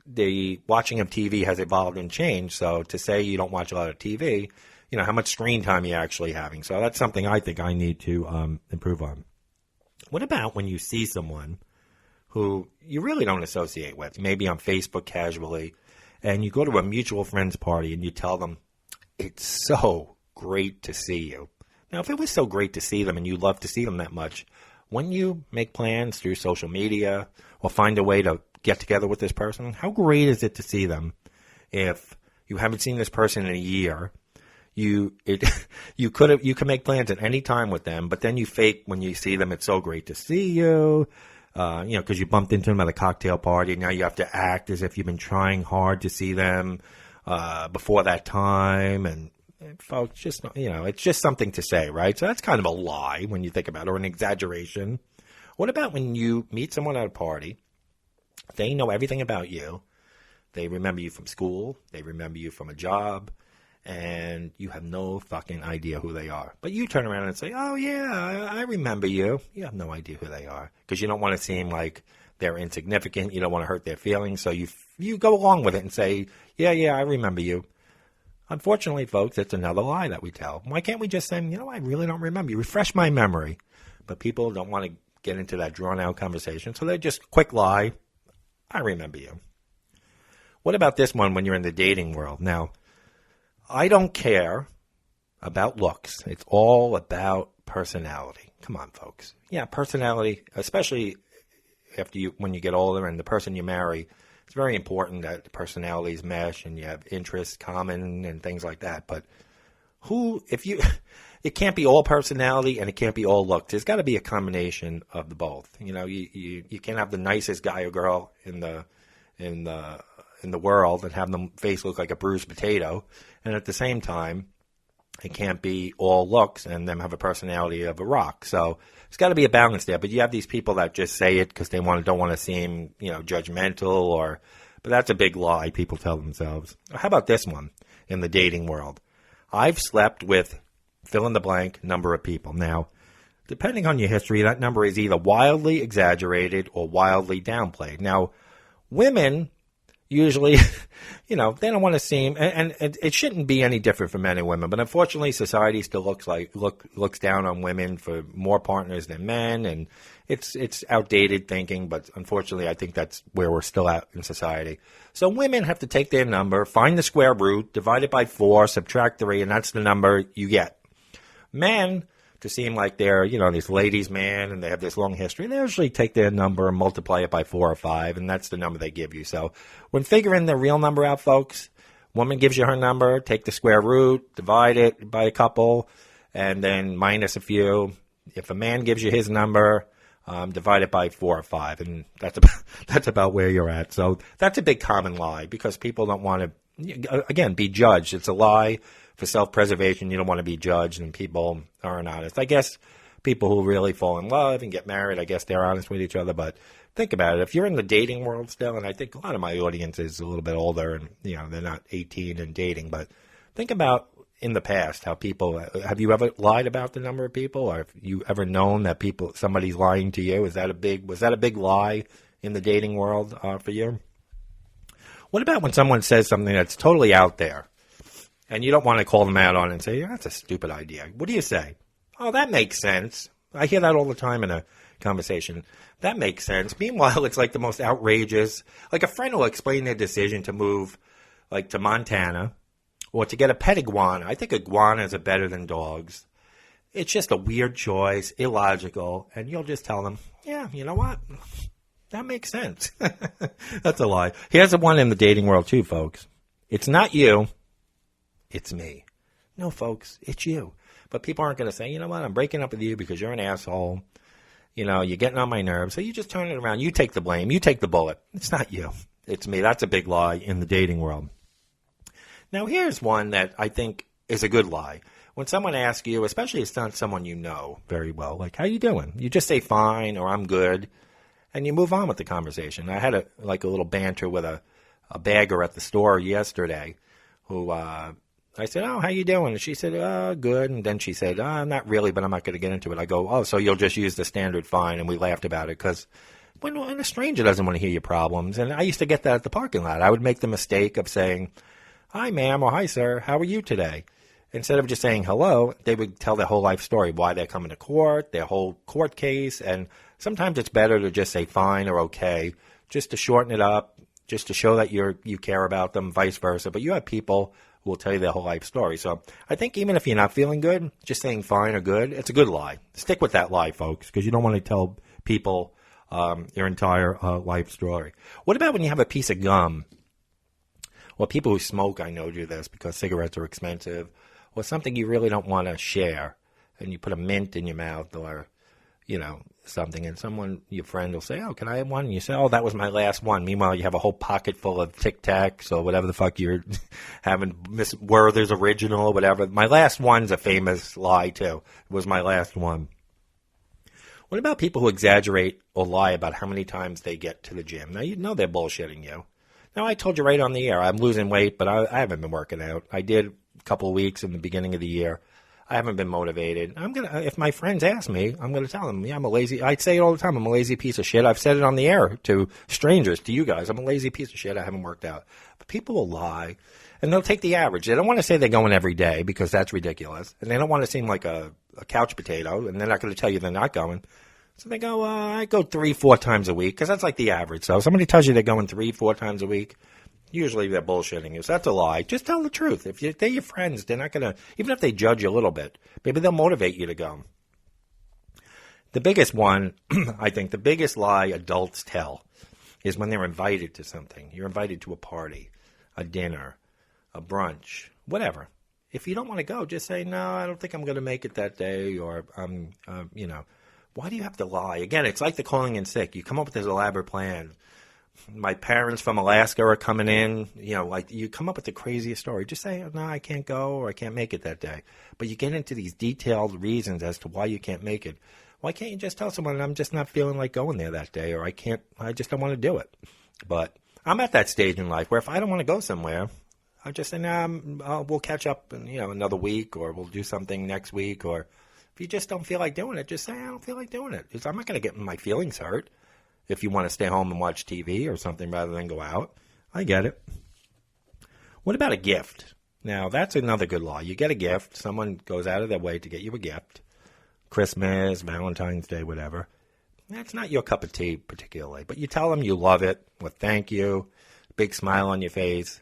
The watching of TV has evolved and changed. So to say you don't watch a lot of TV, how much screen time you're actually having. So that's something I think I need to improve on. What about when you see someone who you really don't associate with, maybe on Facebook casually, and you go to a mutual friends party and you tell them, it's so great to see you. Now, if it was so great to see them and you love to see them that much, when you make plans through social media or find a way to get together with this person, how great is it to see them? If you haven't seen this person in a year, you could make plans at any time with them, but then you fake when you see them. It's so great to see you. Because you bumped into them at a cocktail party. Now you have to act as if you've been trying hard to see them before that time. And folks, it's just something to say, right? So that's kind of a lie when you think about it, or an exaggeration. What about when you meet someone at a party? They know everything about you. They remember you from school. They remember you from a job. And you have no fucking idea who they are. But you turn around and say, oh, yeah, I remember you. You have no idea who they are because you don't want to seem like they're insignificant. You don't want to hurt their feelings. So you go along with it and say, yeah, I remember you. Unfortunately, folks, it's another lie that we tell. Why can't we just say, I really don't remember you. Refresh my memory. But people don't want to get into that drawn-out conversation. So they just quick lie. I remember you. What about this one when you're in the dating world? Now, I don't care about looks. It's all about personality. Come on, folks. Yeah, personality, especially when you get older and the person you marry, it's very important that the personalities mesh and you have interests common and things like that. But it can't be all personality and it can't be all looks. There's got to be a combination of the both. You can't have the nicest guy or girl in the world and have them face look like a bruised potato, and at the same time it can't be all looks and them have a personality of a rock. So it's got to be a balance there. But you have these people that just say it because they don't want to seem judgmental, but that's a big lie people tell themselves. How about this one in the dating world? I've slept with fill in the blank number of people. Now, depending on your history, that number is either wildly exaggerated or wildly downplayed. Now, women usually, they don't want to seem, and it shouldn't be any different for men and women, but unfortunately society still looks down on women for more partners than men, and it's outdated thinking, but unfortunately I think that's where we're still at in society. So women have to take their number, find the square root, divide it by 4, subtract 3, and that's the number you get. Men, to seem like they're, this ladies' man and they have this long history, they usually take their number and multiply it by 4 or 5, and that's the number they give you. So when figuring the real number out, folks, Woman gives you her number, take the square root, divide it by a couple, and then minus a few. If a man gives you his number, divide it by 4 or 5, and that's about where you're at. So that's a big common lie because people don't want to, again, be judged. It's a lie for self-preservation. You don't want to be judged, and people aren't honest. I guess people who really fall in love and get married, I guess they're honest with each other. But think about it. If you're in the dating world still, and I think a lot of my audience is a little bit older, and they're not 18 and dating, but think about in the past how people, have you ever lied about the number of people, or have you ever known that somebody's lying to you? Was that a big lie in the dating world for you? What about when someone says something that's totally out there and you don't want to call them out on it and say, yeah, that's a stupid idea? What do you say? Oh, that makes sense. I hear that all the time in a conversation. That makes sense. Meanwhile, it's like the most outrageous. Like a friend will explain their decision to move like to Montana or to get a pet iguana. I think iguanas are better than dogs. It's just a weird choice, illogical, and you'll just tell them, yeah, you know what? That makes sense. That's a lie. Here's the one in the dating world too, folks. It's not you. It's me. No, folks, it's you. But people aren't going to say, you know what, I'm breaking up with you because you're an asshole. You're getting on my nerves. So you just turn it around. You take the blame. You take the bullet. It's not you. It's me. That's a big lie in the dating world. Now, here's one that I think is a good lie. When someone asks you, especially if it's not someone you know very well, like, how you doing? You just say fine or I'm good, and you move on with the conversation. I had a little banter with a bagger at the store yesterday who I said, oh, how you doing? And she said, good. And then she said, not really, but I'm not going to get into it. I go, oh, so you'll just use the standard fine. And we laughed about it because when a stranger doesn't want to hear your problems, and I used to get that at the parking lot. I would make the mistake of saying, hi, ma'am, or hi, sir, how are you today? Instead of just saying hello, they would tell their whole life story, why they're coming to court, their whole court case. And sometimes it's better to just say fine or okay, just to shorten it up, just to show that you care about them, vice versa. But you have people who will tell you their whole life story. So I think even if you're not feeling good, just saying fine or good, it's a good lie. Stick with that lie, folks, because you don't want to tell people your entire life story. What about when you have a piece of gum? Well, people who smoke, I know, do this because cigarettes are expensive, or something you really don't want to share, and you put a mint in your mouth or, something, and your friend will say, oh, can I have one? And you say, oh, that was my last one. Meanwhile, you have a whole pocket full of Tic Tacs or whatever the fuck you're having, Miss Werther's Original or whatever. My last one's a famous lie, too. It was my last one. What about people who exaggerate or lie about how many times they get to the gym? Now, you know they're bullshitting you. Now, I told you right on the air, I'm losing weight, but I haven't been working out. I did a couple of weeks in the beginning of the year. I haven't been motivated. If my friends ask me, I'm going to tell them, yeah, I'm a lazy, I say it all the time, I'm a lazy piece of shit. I've said it on the air to strangers, to you guys. I'm a lazy piece of shit. I haven't worked out. But people will lie, and they'll take the average. They don't want to say they're going every day because that's ridiculous. And they don't want to seem like a couch potato, and they're not going to tell you they're not going. So they go, I go 3-4 times a week, because that's like the average. So if somebody tells you they're going 3-4 times a week, usually they're bullshitting you. So that's a lie. Just tell the truth. If they're your friends, they're not going to, even if they judge you a little bit, maybe they'll motivate you to go. The biggest one, I think, the biggest lie adults tell is when they're invited to something. You're invited to a party, a dinner, a brunch, whatever. If you don't want to go, just say, no, I don't think I'm going to make it that day, or, why do you have to lie? Again, it's like the calling in sick. You come up with this elaborate plan. My parents from Alaska are coming in. You come up with the craziest story. Just say, no, I can't go, or I can't make it that day. But you get into these detailed reasons as to why you can't make it. Why can't you just tell someone, I'm just not feeling like going there that day, or I just don't want to do it. But I'm at that stage in life where if I don't want to go somewhere, I just say, we'll catch up in, another week, or we'll do something next week, or if you just don't feel like doing it, just say, I don't feel like doing it. I'm not going to get my feelings hurt if you want to stay home and watch TV or something rather than go out. I get it. What about a gift? Now, that's another good lie. You get a gift. Someone goes out of their way to get you a gift. Christmas, Valentine's Day, whatever. That's not your cup of tea particularly. But you tell them you love it with thank you, big smile on your face.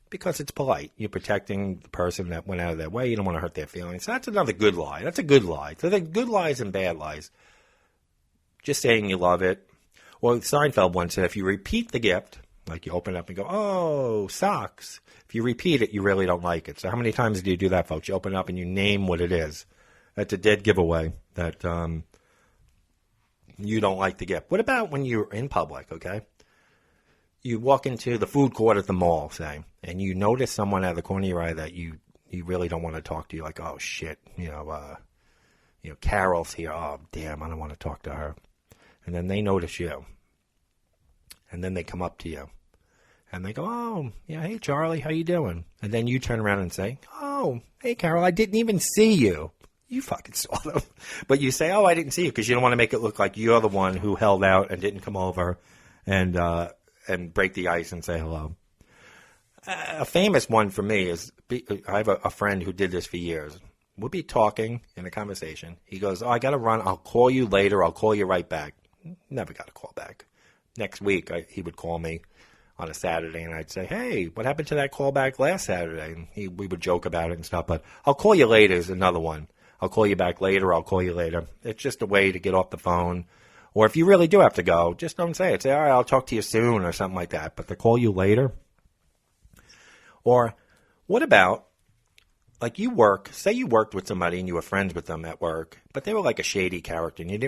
Because it's polite. You're protecting the person that went out of their way. You don't want to hurt their feelings. So that's another good lie. That's a good lie. So there are good lies and bad lies. Just saying you love it. Well, Seinfeld once said if you repeat the gift, Like you open it up and go, oh, socks. If you repeat it, you really don't like it. So how many times do you do that, folks? You open it up and you name what it is. That's a dead giveaway that you don't like the gift. What about when you're in public, okay? You walk into the food court at the mall, say, and you notice someone out of the corner of your eye that you really don't want to talk to. You're like, oh, shit, Carol's here. Oh, damn, I don't want to talk to her. And then they notice you. And then they come up to you. And they go, oh, yeah, hey, Charlie, how you doing? And then you turn around and say, oh, hey, Carol, I didn't even see you. You fucking saw them. But you say, oh, I didn't see you, because you don't want to make it look like you're the one who held out and didn't come over and break the ice and say hello. A famous one for me is, I have a friend who did this for years. We'll be talking in a conversation. He goes, oh, I got to run. I'll call you later. I'll call you right back. Never got a call back. Next week, he would call me on a Saturday, and I'd say, hey, what happened to that call back last Saturday? And we would joke about it and stuff, but I'll call you later is another one. I'll call you back later. I'll call you later. It's just a way to get off the phone. Or if you really do have to go, just don't say it. Say, all right, I'll talk to you soon or something like that. But to call you later? Or what about, like say you worked with somebody and you were friends with them at work, but they were like a shady character and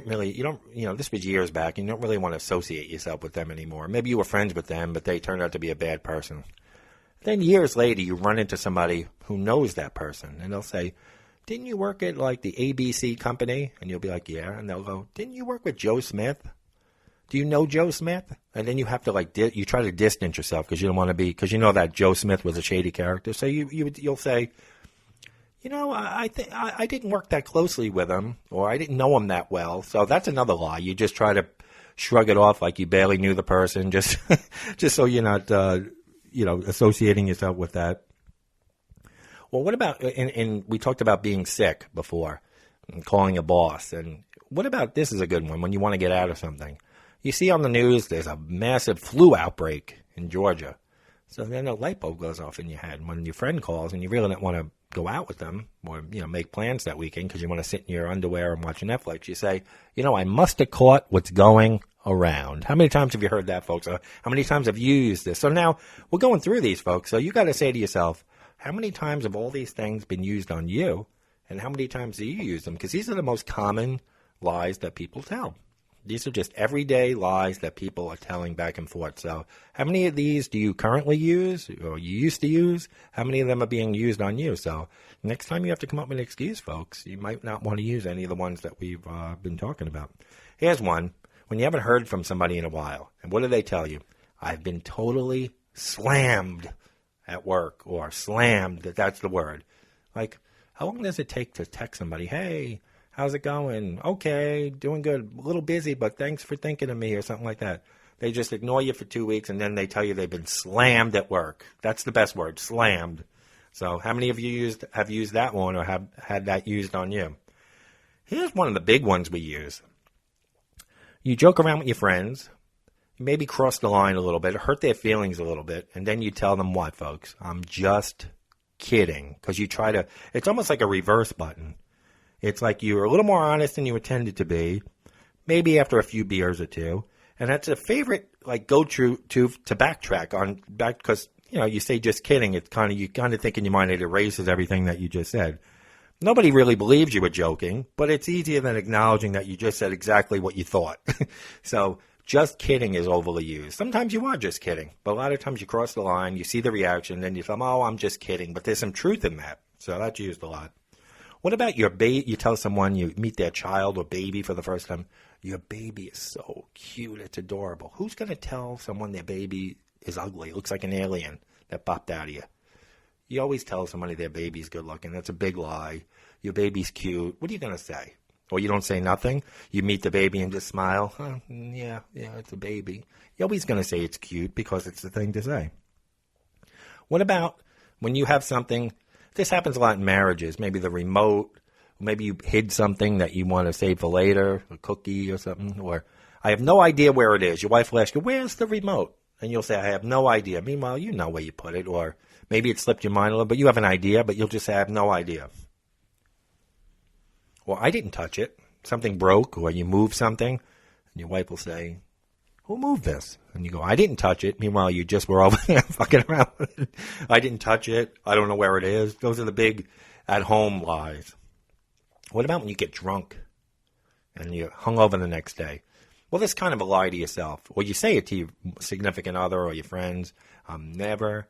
this was years back, and you don't really want to associate yourself with them anymore. Maybe you were friends with them, but they turned out to be a bad person. Then years later, you run into somebody who knows that person, and they'll say, didn't you work at like the ABC company? And you'll be like, yeah. And they'll go, didn't you work with Joe Smith? Do you know Joe Smith? And then you have to you try to distance yourself because you don't want to be, because you know that Joe Smith was a shady character. So you'll say, I didn't work that closely with him, or I didn't know him that well. So that's another lie. You just try to shrug it off like you barely knew the person, just so you're not, associating yourself with that. Well, what about, and we talked about being sick before and calling a boss. And what about, this is a good one, when you want to get out of something. You see on the news there's a massive flu outbreak in Georgia. So then a light bulb goes off in your head. When your friend calls and you really don't want to go out with them or, make plans that weekend because you want to sit in your underwear and watch Netflix, you say, I must have caught what's going around. How many times have you heard that, folks? How many times have you used this? So now we're going through these, folks. So you got to say to yourself, how many times have all these things been used on you, and how many times do you use them? Because these are the most common lies that people tell. These are just everyday lies that people are telling back and forth. So how many of these do you currently use or you used to use? How many of them are being used on you? So next time you have to come up with an excuse, folks, you might not want to use any of the ones that we've been talking about. Here's one. When you haven't heard from somebody in a while, and what do they tell you? I've been totally slammed at work, or slammed, that's the word. Like, how long does it take to text somebody, hey, how's it going? Okay, doing good. A little busy, but thanks for thinking of me, or something like that. They just ignore you for 2 weeks, and then they tell you they've been slammed at work. That's the best word, slammed. So how many of you have used that one or have had that used on you? Here's one of the big ones we use. You joke around with your friends. You maybe cross the line a little bit, hurt their feelings a little bit, and then you tell them what, folks? I'm just kidding. Because you try to, it's almost like a reverse button. It's like you're a little more honest than you intended to be, maybe after a few beers or two. And that's a favorite, like, go-to to backtrack on, because, you say just kidding. It's you kind of think in your mind it erases everything that you just said. Nobody really believes you were joking, but it's easier than acknowledging that you just said exactly what you thought. So just kidding is overly used. Sometimes you are just kidding, but a lot of times you cross the line, you see the reaction, then you tell them, oh, I'm just kidding. But there's some truth in that. So that's used a lot. What about your baby? You tell someone you meet their child or baby for the first time, your baby is so cute, it's adorable. Who's going to tell someone their baby is ugly, looks like an alien that popped out of you? You always tell somebody their baby's good looking. That's a big lie. Your baby's cute. What are you going to say? Or you don't say nothing? You meet the baby and just smile? Yeah, it's a baby. You're always going to say it's cute because it's the thing to say. What about when you have something? This happens a lot in marriages. Maybe the remote. Maybe you hid something that you want to save for later, a cookie or something. Or I have no idea where it is. Your wife will ask you, where's the remote? And you'll say, I have no idea. Meanwhile, you know where you put it. Or maybe it slipped your mind a little, but you have an idea, but you'll just say, I have no idea. Or I didn't touch it. Something broke, or you moved something. And your wife will say, who moved this? And you go, I didn't touch it. Meanwhile, you just were over there fucking around with it. I didn't touch it. I don't know where it is. Those are the big at-home lies. What about when you get drunk and you're hungover the next day? Well, this kind of a lie to yourself. Or you say it to your significant other or your friends. I'm never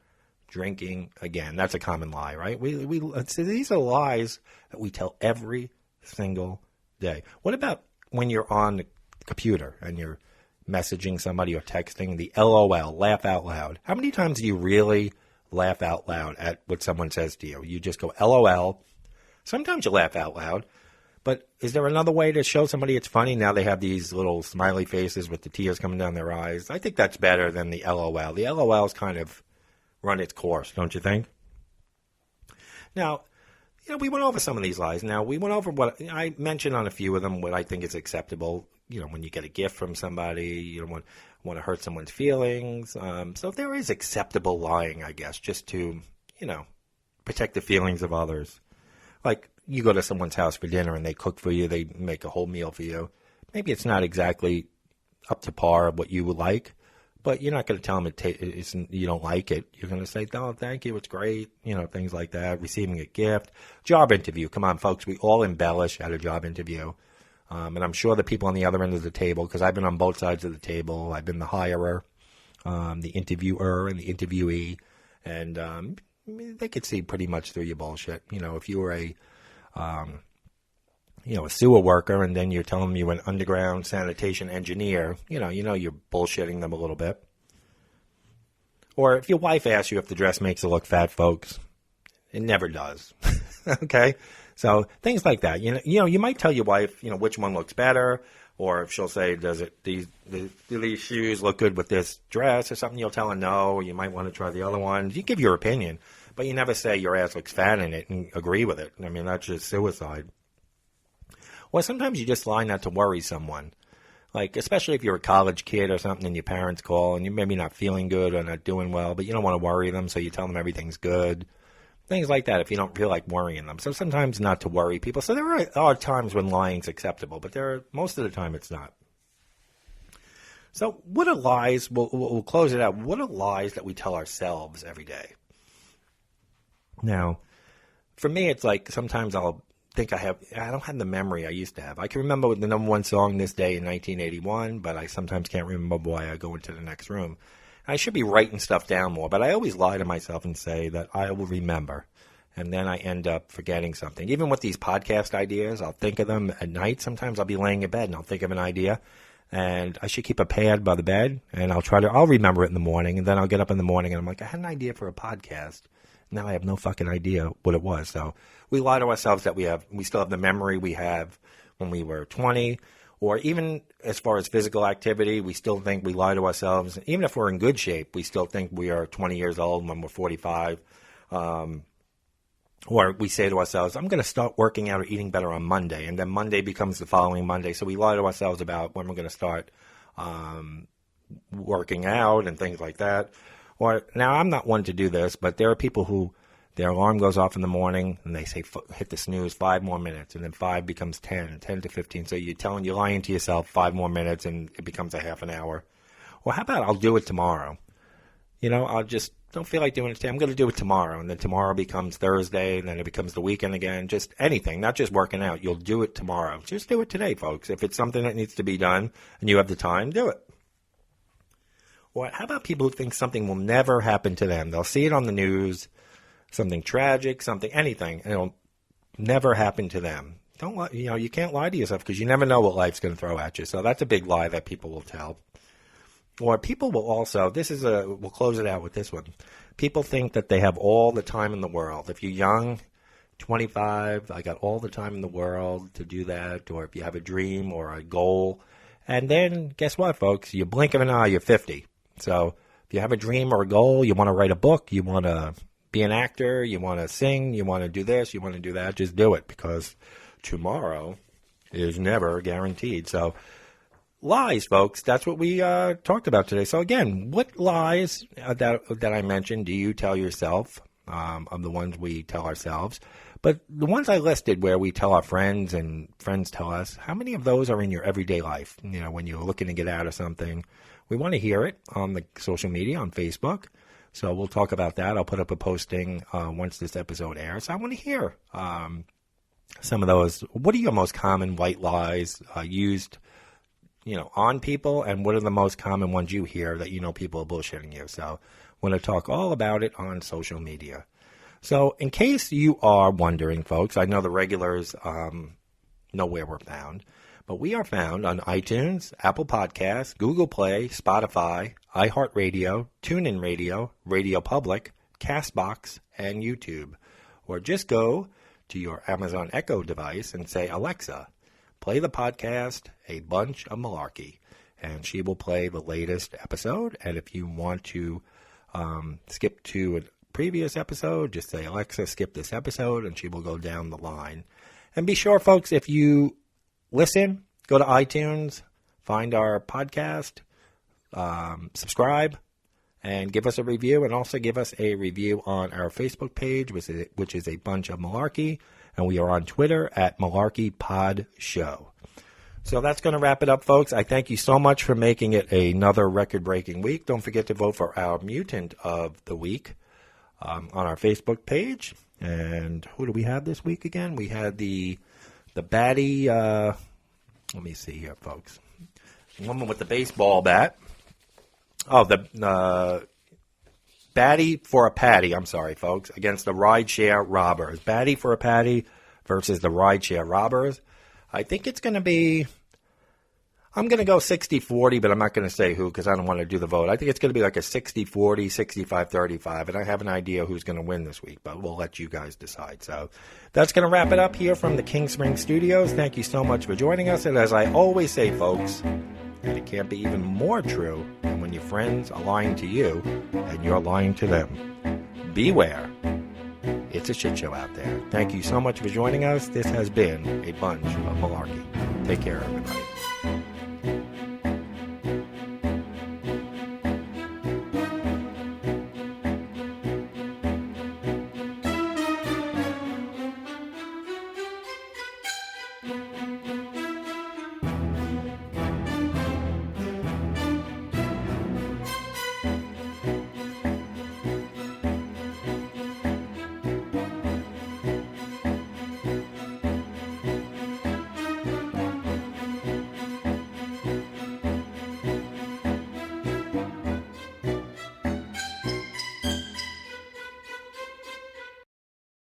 drinking again. That's a common lie, right? So these are lies that we tell every single day. What about when you're on the computer and you're messaging somebody or texting, the LOL, laugh out loud? How many times do you really laugh out loud at what someone says to you? You just go LOL. Sometimes you laugh out loud. But is there another way to show somebody it's funny? Now they have these little smiley faces with the tears coming down their eyes. I think that's better than the LOL. The LOL's kind of run its course, don't you think? Now, we went over some of these lies. Now, we went over what I mentioned on a few of them, what I think is acceptable. When you get a gift from somebody, you don't want to hurt someone's feelings. So there is acceptable lying, I guess, just to, protect the feelings of others. Like, you go to someone's house for dinner and they cook for you, they make a whole meal for you. Maybe it's not exactly up to par of what you would like, but you're not going to tell them you don't like it. You're going to say, oh, thank you, it's great, things like that. Receiving a gift. Job interview. Come on, folks, we all embellish at a job interview. And I'm sure the people on the other end of the table, because I've been on both sides of the table. I've been the hirer, the interviewer, and the interviewee. And they could see pretty much through your bullshit. If you were a sewer worker and then you're telling them you're an underground sanitation engineer, you're bullshitting them a little bit. Or if your wife asks you if the dress makes her look fat, folks, it never does. Okay? So things like that. You might tell your wife, which one looks better, or if she'll say, do these shoes look good with this dress or something, you'll tell her no, or you might want to try the other ones. You give your opinion, but you never say your ass looks fat in it and agree with it. I mean, that's just suicide. Or sometimes you just lie not to worry someone. Like, especially if you're a college kid or something and your parents call and you're maybe not feeling good or not doing well, but you don't want to worry them, so you tell them everything's good. Things like that if you don't feel like worrying them. So sometimes not to worry people. So there are times when lying's acceptable, but most of the time it's not. So what are lies? We'll close it out. What are lies that we tell ourselves every day? Now, for me, it's like sometimes I'll think I don't have the memory I used to have. I can remember the number one song this day in 1981, but I sometimes can't remember why I go into the next room. I should be writing stuff down more, but I always lie to myself and say that I will remember, and then I end up forgetting something. Even with these podcast ideas, I'll think of them at night. Sometimes I'll be laying in bed and I'll think of an idea, and I should keep a pad by the bed, and I'll remember it in the morning, and then I'll get up in the morning and I'm like, I had an idea for a podcast. Now I have no fucking idea what it was. So we lie to ourselves that we still have the memory we have when we were 20, or even as far as physical activity, we still think we lie to ourselves. Even if we're in good shape, we still think we are 20 years old when we're 45. Or we say to ourselves, I'm going to start working out or eating better on Monday, and then Monday becomes the following Monday. So we lie to ourselves about when we're going to start working out and things like that. Or now, I'm not one to do this, but there are people who their alarm goes off in the morning and they say, hit the snooze 5 more minutes, and then 5 becomes 10, 10 to 15. So you're lying to yourself 5 more minutes and it becomes a half an hour. Or how about I'll do it tomorrow? I'll just don't feel like doing it today. I'm going to do it tomorrow. And then tomorrow becomes Thursday, and then it becomes the weekend again. Just anything, not just working out. You'll do it tomorrow. Just do it today, folks. If it's something that needs to be done and you have the time, do it. Or how about people who think something will never happen to them? They'll see it on the news, something tragic, anything, and it'll never happen to them. Don't lie, you can't lie to yourself because you never know what life's going to throw at you. So that's a big lie that people will tell. Or people will also, we'll close it out with this one. People think that they have all the time in the world. If you're young, 25, I got all the time in the world to do that. Or if you have a dream or a goal. And then guess what, folks? You blink of an eye, you're 50. So if you have a dream or a goal, you want to write a book, you want to be an actor, you want to sing, you want to do this, you want to do that, just do it, because tomorrow is never guaranteed. So lies, folks, that's what we talked about today. So again, what lies that I mentioned do you tell yourself, of the ones we tell ourselves? But the ones I listed where we tell our friends and friends tell us, how many of those are in your everyday life? When you're looking to get out of something, we want to hear it on the social media, on Facebook. So we'll talk about that. I'll put up a posting once this episode airs. I want to hear some of those. What are your most common white lies used, on people, and what are the most common ones you hear that people are bullshitting you? So I want to talk all about it on social media. So in case you are wondering, folks, I know the regulars know where we're found, but we are found on iTunes, Apple Podcasts, Google Play, Spotify, iHeartRadio, TuneIn Radio, Radio Public, CastBox, and YouTube. Or just go to your Amazon Echo device and say, Alexa, play the podcast A Bunch of Malarkey, and she will play the latest episode. And if you want to skip to a previous episode, just say, Alexa, skip this episode, and she will go down the line. And be sure, folks, if you listen, go to iTunes, find our podcast, subscribe, and give us a review, and also give us a review on our Facebook page, which is A Bunch of Malarkey, and we are on Twitter at Malarkey Pod Show. So that's going to wrap it up, folks. I thank you so much for making it another record-breaking week. Don't forget to vote for our Mutant of the Week on our Facebook page. And who do we have this week again? We had the baddie, let me see here, folks. The woman with the baseball bat. Oh, the baddie for a patty, I'm sorry, folks, against the rideshare robbers. Baddie for a patty versus the rideshare robbers. I think it's going to be, I'm going to go 60-40, but I'm not going to say who because I don't want to do the vote. I think it's going to be like a 60-40, 65-35, and I have an idea who's going to win this week, but we'll let you guys decide. So that's going to wrap it up here from the King Spring Studios. Thank you so much for joining us, and as I always say, folks, and it can't be even more true than when your friends are lying to you and you're lying to them. Beware. It's a shit show out there. Thank you so much for joining us. This has been A Bunch of Malarkey. Take care, everybody.